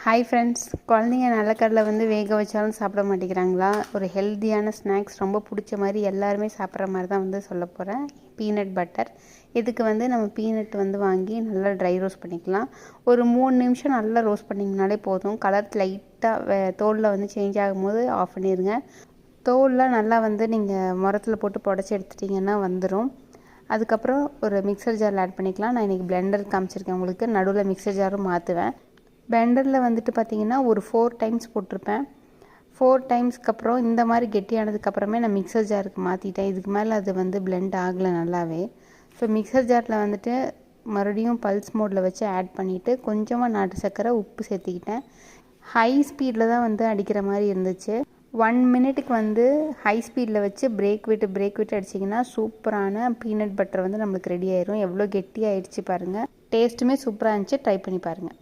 Hi friends, குழந்தைங்க நிலக்கடலை வந்து வேக வச்சாலும் சாப்பிட மாட்டேங்கிறாங்களா? ஒரு ஹெல்த்தியான ஸ்நாக்ஸ் ரொம்ப பிடிச்ச மாதிரி எல்லாருமே சாப்பிட்ற மாதிரி தான் வந்து சொல்ல போகிறேன். Peanut butter. இதுக்கு வந்து நம்ம பீனட் வந்து வாங்கி நல்லா ட்ரை ரோஸ்ட் பண்ணிக்கலாம். ஒரு 3 நிமிஷம் நல்லா ரோஸ்ட் பண்ணிங்கனாலே போதும். கலர் லைட்டாக தோலில் வந்து சேஞ்ச் ஆகும்போது ஆஃப் பண்ணிடுங்க. தோல்லாம் நல்லா வந்து நீங்கள் முரத்தில் போட்டு புடச்சி எடுத்துட்டிங்கன்னா வந்துடும். அதுக்கப்புறம் ஒரு மிக்சர் ஜாரில் ஆட் பண்ணிக்கலாம். நான் இன்றைக்கி பிளெண்டர் காமிச்சிருக்கேன் உங்களுக்கு. நடுவில் மிக்சர் ஜாரும் மாற்றுவேன். பிளெண்டரில் வந்துட்டு பார்த்திங்கன்னா ஒரு 4 டைம்ஸ் போட்டிருப்பேன். 4 டைம்ஸ்க்கு அப்புறம் இந்த மாதிரி கெட்டியானதுக்கப்புறமே நான் மிக்சர் ஜாருக்கு மாற்றிட்டேன். இதுக்கு மேலே அது வந்து பிளெண்ட் ஆகலை நல்லாவே. ஸோ மிக்சர் ஜாரில் வந்துட்டு மறுபடியும் பல்ஸ் மோடில் வச்சு ஆட் பண்ணிவிட்டு கொஞ்சமாக நாட்டு சர்க்கரை, உப்பு சேர்த்திக்கிட்டேன். ஹை ஸ்பீடில் தான் வந்து அடிக்கிற மாதிரி இருந்துச்சு. 1 மினிட்டுக்கு வந்து ஹை ஸ்பீடில் வச்சு பிரேக் விட்டு அடிச்சிங்கன்னா சூப்பரான பீனட் பட்டர் வந்து நம்மளுக்கு ரெடி ஆயிரும். எவ்வளோ கெட்டியாகிடுச்சு பாருங்கள். டேஸ்ட்டுமே சூப்பராக இருந்துச்சு. ட்ரை பண்ணி பாருங்கள்.